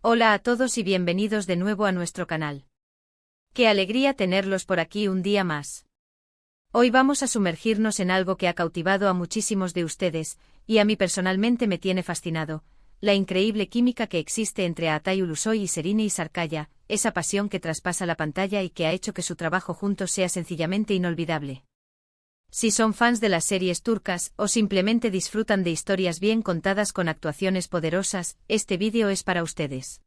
Hola a todos y bienvenidos de nuevo a nuestro canal. Qué alegría tenerlos por aquí un día más. Hoy vamos a sumergirnos en algo que ha cautivado a muchísimos de ustedes, y a mí personalmente me tiene fascinado, la increíble química que existe entre Atay Ulusoy y Serine Isarkaya, esa pasión que traspasa la pantalla y que ha hecho que su trabajo juntos sea sencillamente inolvidable. Si son fans de las series turcas o simplemente disfrutan de historias bien contadas con actuaciones poderosas, este vídeo es para ustedes.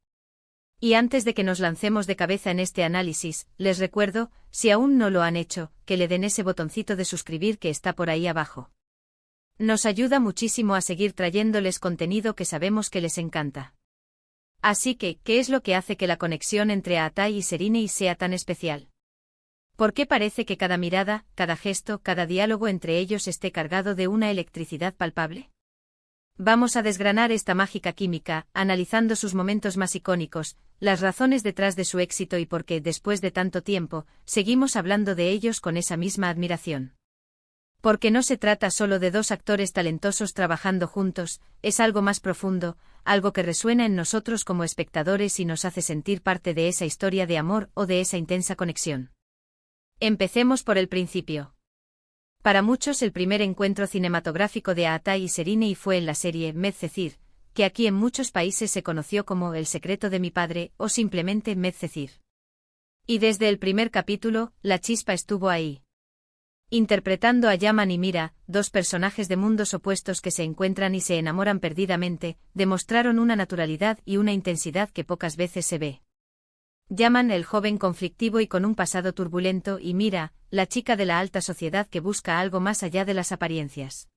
Y antes de que nos lancemos de cabeza en este análisis, les recuerdo, si aún no lo han hecho, que le den ese botoncito de suscribir que está por ahí abajo. Nos ayuda muchísimo a seguir trayéndoles contenido que sabemos que les encanta. Así que, ¿qué es lo que hace que la conexión entre Atay y Serine sea tan especial? ¿Por qué parece que cada mirada, cada gesto, cada diálogo entre ellos esté cargado de una electricidad palpable? Vamos a desgranar esta mágica química, analizando sus momentos más icónicos, las razones detrás de su éxito y por qué, después de tanto tiempo, seguimos hablando de ellos con esa misma admiración. Porque no se trata solo de dos actores talentosos trabajando juntos, es algo más profundo, algo que resuena en nosotros como espectadores y nos hace sentir parte de esa historia de amor o de esa intensa conexión. Empecemos por el principio. Para muchos el primer encuentro cinematográfico de Atay y Serine fue en la serie Medcezir, que aquí en muchos países se conoció como El secreto de mi padre o simplemente Medcezir. Y desde el primer capítulo, la chispa estuvo ahí. Interpretando a Yaman y Mira, dos personajes de mundos opuestos que se encuentran y se enamoran perdidamente, demostraron una naturalidad y una intensidad que pocas veces se ve. Yaman, el joven conflictivo y con un pasado turbulento, y Mira, la chica de la alta sociedad que busca algo más allá de las apariencias.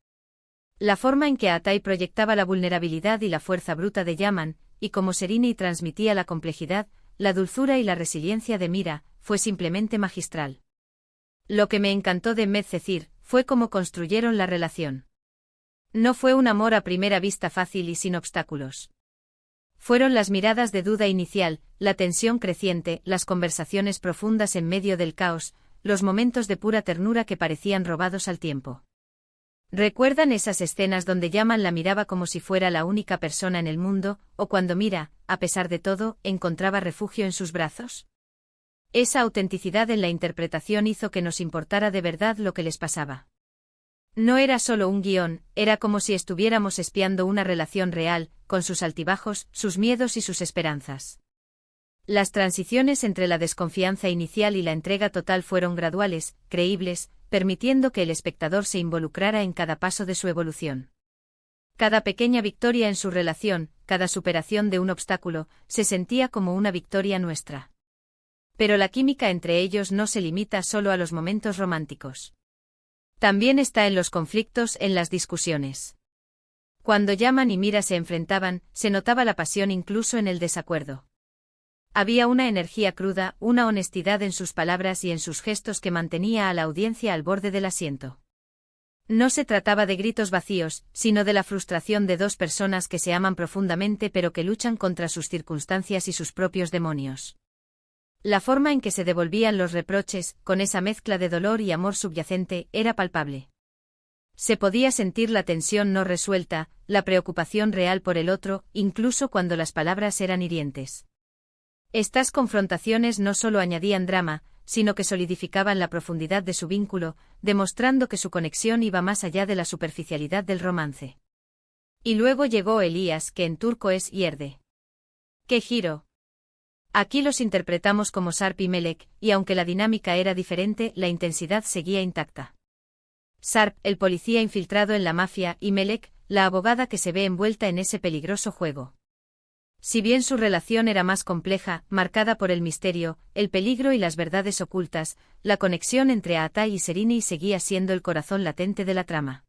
La forma en que Atay proyectaba la vulnerabilidad y la fuerza bruta de Yaman, y como Serine transmitía la complejidad, la dulzura y la resiliencia de Mira, fue simplemente magistral. Lo que me encantó de Medcezir fue cómo construyeron la relación. No fue un amor a primera vista fácil y sin obstáculos. Fueron las miradas de duda inicial, la tensión creciente, las conversaciones profundas en medio del caos, los momentos de pura ternura que parecían robados al tiempo. ¿Recuerdan esas escenas donde Yaman la miraba como si fuera la única persona en el mundo, o cuando Mira, a pesar de todo, encontraba refugio en sus brazos? Esa autenticidad en la interpretación hizo que nos importara de verdad lo que les pasaba. No era solo un guión, era como si estuviéramos espiando una relación real, con sus altibajos, sus miedos y sus esperanzas. Las transiciones entre la desconfianza inicial y la entrega total fueron graduales, creíbles, permitiendo que el espectador se involucrara en cada paso de su evolución. Cada pequeña victoria en su relación, cada superación de un obstáculo, se sentía como una victoria nuestra. Pero la química entre ellos no se limita solo a los momentos románticos. También está en los conflictos, en las discusiones. Cuando Yaman y Mira se enfrentaban, se notaba la pasión incluso en el desacuerdo. Había una energía cruda, una honestidad en sus palabras y en sus gestos que mantenía a la audiencia al borde del asiento. No se trataba de gritos vacíos, sino de la frustración de dos personas que se aman profundamente pero que luchan contra sus circunstancias y sus propios demonios. La forma en que se devolvían los reproches, con esa mezcla de dolor y amor subyacente, era palpable. Se podía sentir la tensión no resuelta, la preocupación real por el otro, incluso cuando las palabras eran hirientes. Estas confrontaciones no solo añadían drama, sino que solidificaban la profundidad de su vínculo, demostrando que su conexión iba más allá de la superficialidad del romance. Y luego llegó Elías, que en turco es Yerde. ¡Qué giro! Aquí los interpretamos como Sarp y Melek, y aunque la dinámica era diferente, la intensidad seguía intacta. Sarp, el policía infiltrado en la mafia, y Melek, la abogada que se ve envuelta en ese peligroso juego. Si bien su relación era más compleja, marcada por el misterio, el peligro y las verdades ocultas, la conexión entre Atay y Serine seguía siendo el corazón latente de la trama.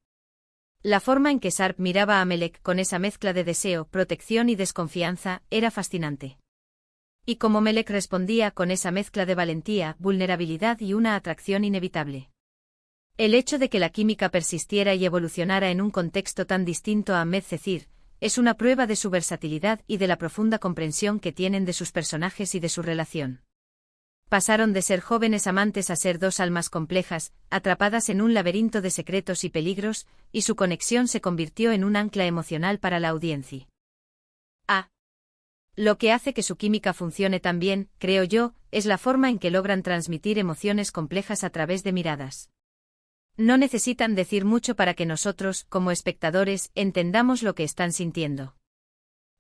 La forma en que Sarp miraba a Melek con esa mezcla de deseo, protección y desconfianza, era fascinante. Y como Melek respondía con esa mezcla de valentía, vulnerabilidad y una atracción inevitable. El hecho de que la química persistiera y evolucionara en un contexto tan distinto a Medcezir, es una prueba de su versatilidad y de la profunda comprensión que tienen de sus personajes y de su relación. Pasaron de ser jóvenes amantes a ser dos almas complejas, atrapadas en un laberinto de secretos y peligros, y su conexión se convirtió en un ancla emocional para la audiencia. Lo que hace que su química funcione tan bien, creo yo, es la forma en que logran transmitir emociones complejas a través de miradas. No necesitan decir mucho para que nosotros, como espectadores, entendamos lo que están sintiendo.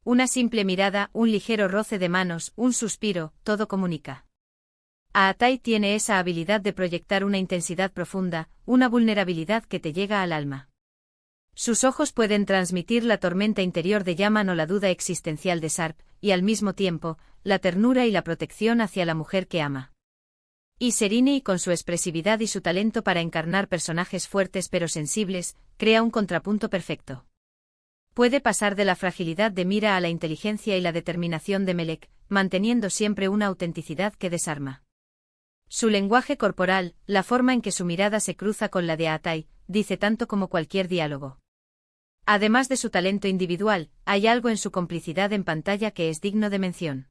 Una simple mirada, un ligero roce de manos, un suspiro, todo comunica. Aatai tiene esa habilidad de proyectar una intensidad profunda, una vulnerabilidad que te llega al alma. Sus ojos pueden transmitir la tormenta interior de Yaman o la duda existencial de Sarp, y al mismo tiempo, la ternura y la protección hacia la mujer que ama. Y Sereni, con su expresividad y su talento para encarnar personajes fuertes pero sensibles, crea un contrapunto perfecto. Puede pasar de la fragilidad de Mira a la inteligencia y la determinación de Melek, manteniendo siempre una autenticidad que desarma. Su lenguaje corporal, la forma en que su mirada se cruza con la de Aatai, dice tanto como cualquier diálogo. Además de su talento individual, hay algo en su complicidad en pantalla que es digno de mención.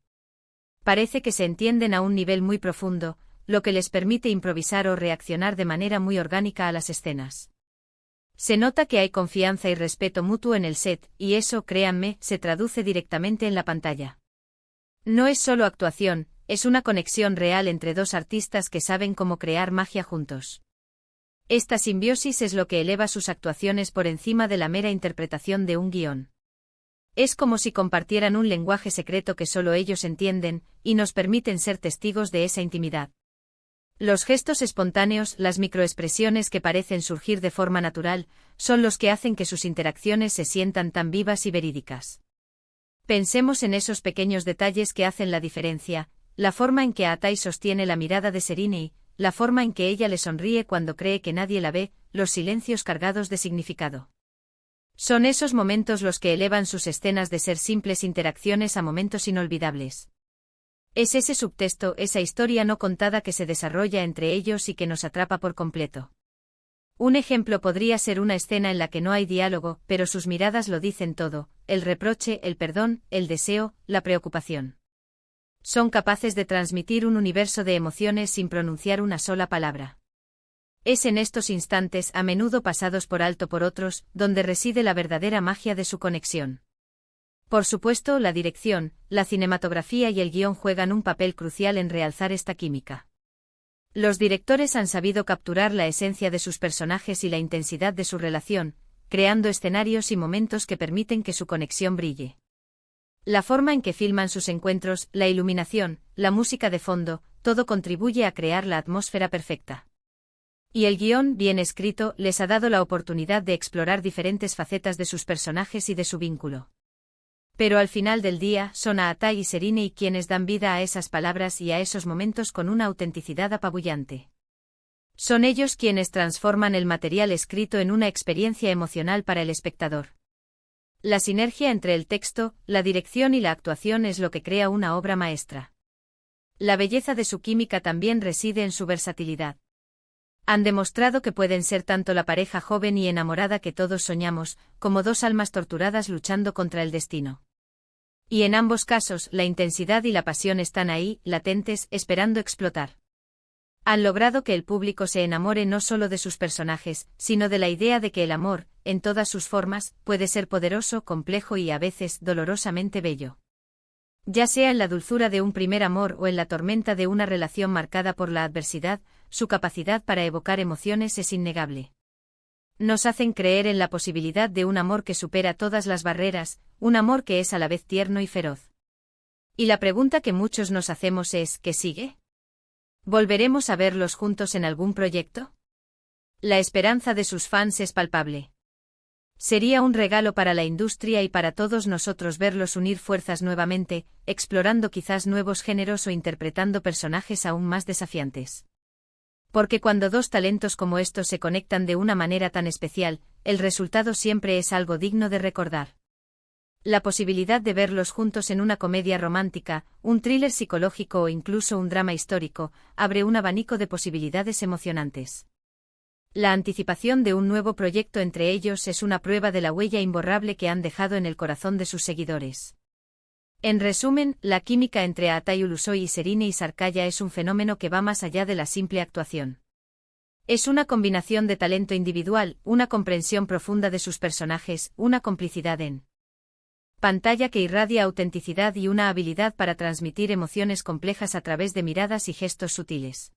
Parece que se entienden a un nivel muy profundo, lo que les permite improvisar o reaccionar de manera muy orgánica a las escenas. Se nota que hay confianza y respeto mutuo en el set, y eso, créanme, se traduce directamente en la pantalla. No es solo actuación, es una conexión real entre dos artistas que saben cómo crear magia juntos. Esta simbiosis es lo que eleva sus actuaciones por encima de la mera interpretación de un guión. Es como si compartieran un lenguaje secreto que solo ellos entienden, y nos permiten ser testigos de esa intimidad. Los gestos espontáneos, las microexpresiones que parecen surgir de forma natural, son los que hacen que sus interacciones se sientan tan vivas y verídicas. Pensemos en esos pequeños detalles que hacen la diferencia, la forma en que Aatai sostiene la mirada de Sereni, la forma en que ella le sonríe cuando cree que nadie la ve, los silencios cargados de significado. Son esos momentos los que elevan sus escenas de ser simples interacciones a momentos inolvidables. Es ese subtexto, esa historia no contada que se desarrolla entre ellos y que nos atrapa por completo. Un ejemplo podría ser una escena en la que no hay diálogo, pero sus miradas lo dicen todo, el reproche, el perdón, el deseo, la preocupación. Son capaces de transmitir un universo de emociones sin pronunciar una sola palabra. Es en estos instantes, a menudo pasados por alto por otros, donde reside la verdadera magia de su conexión. Por supuesto, la dirección, la cinematografía y el guión juegan un papel crucial en realzar esta química. Los directores han sabido capturar la esencia de sus personajes y la intensidad de su relación, creando escenarios y momentos que permiten que su conexión brille. La forma en que filman sus encuentros, la iluminación, la música de fondo, todo contribuye a crear la atmósfera perfecta. Y el guión, bien escrito, les ha dado la oportunidad de explorar diferentes facetas de sus personajes y de su vínculo. Pero al final del día, son Aatai y Sereni quienes dan vida a esas palabras y a esos momentos con una autenticidad apabullante. Son ellos quienes transforman el material escrito en una experiencia emocional para el espectador. La sinergia entre el texto, la dirección y la actuación es lo que crea una obra maestra. La belleza de su química también reside en su versatilidad. Han demostrado que pueden ser tanto la pareja joven y enamorada que todos soñamos, como dos almas torturadas luchando contra el destino. Y en ambos casos, la intensidad y la pasión están ahí, latentes, esperando explotar. Han logrado que el público se enamore no solo de sus personajes, sino de la idea de que el amor, en todas sus formas, puede ser poderoso, complejo y a veces dolorosamente bello. Ya sea en la dulzura de un primer amor o en la tormenta de una relación marcada por la adversidad, su capacidad para evocar emociones es innegable. Nos hacen creer en la posibilidad de un amor que supera todas las barreras, un amor que es a la vez tierno y feroz. Y la pregunta que muchos nos hacemos es, ¿qué sigue? ¿Volveremos a verlos juntos en algún proyecto? La esperanza de sus fans es palpable. Sería un regalo para la industria y para todos nosotros verlos unir fuerzas nuevamente, explorando quizás nuevos géneros o interpretando personajes aún más desafiantes. Porque cuando dos talentos como estos se conectan de una manera tan especial, el resultado siempre es algo digno de recordar. La posibilidad de verlos juntos en una comedia romántica, un thriller psicológico o incluso un drama histórico, abre un abanico de posibilidades emocionantes. La anticipación de un nuevo proyecto entre ellos es una prueba de la huella imborrable que han dejado en el corazón de sus seguidores. En resumen, la química entre Aatai Ulusoy y Sereni Sarkaya es un fenómeno que va más allá de la simple actuación. Es una combinación de talento individual, una comprensión profunda de sus personajes, una complicidad en Pantalla que irradia autenticidad y una habilidad para transmitir emociones complejas a través de miradas y gestos sutiles.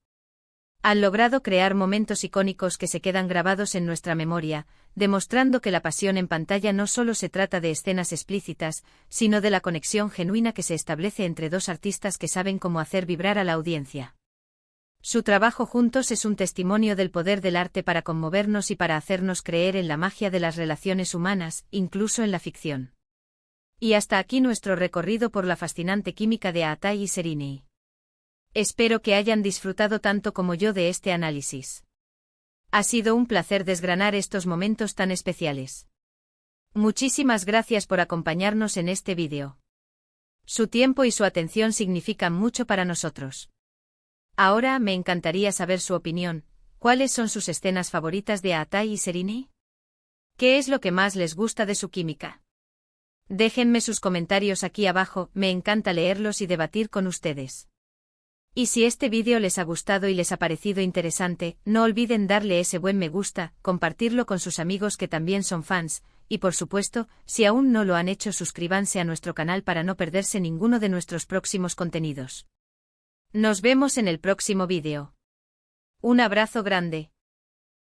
Han logrado crear momentos icónicos que se quedan grabados en nuestra memoria, demostrando que la pasión en pantalla no solo se trata de escenas explícitas, sino de la conexión genuina que se establece entre dos artistas que saben cómo hacer vibrar a la audiencia. Su trabajo juntos es un testimonio del poder del arte para conmovernos y para hacernos creer en la magia de las relaciones humanas, incluso en la ficción. Y hasta aquí nuestro recorrido por la fascinante química de Aatai y Sereni. Espero que hayan disfrutado tanto como yo de este análisis. Ha sido un placer desgranar estos momentos tan especiales. Muchísimas gracias por acompañarnos en este vídeo. Su tiempo y su atención significan mucho para nosotros. Ahora me encantaría saber su opinión. ¿Cuáles son sus escenas favoritas de Aatai y Sereni? ¿Qué es lo que más les gusta de su química? Déjenme sus comentarios aquí abajo, me encanta leerlos y debatir con ustedes. Y si este vídeo les ha gustado y les ha parecido interesante, no olviden darle ese buen me gusta, compartirlo con sus amigos que también son fans, y por supuesto, si aún no lo han hecho, suscríbanse a nuestro canal para no perderse ninguno de nuestros próximos contenidos. Nos vemos en el próximo vídeo. Un abrazo grande.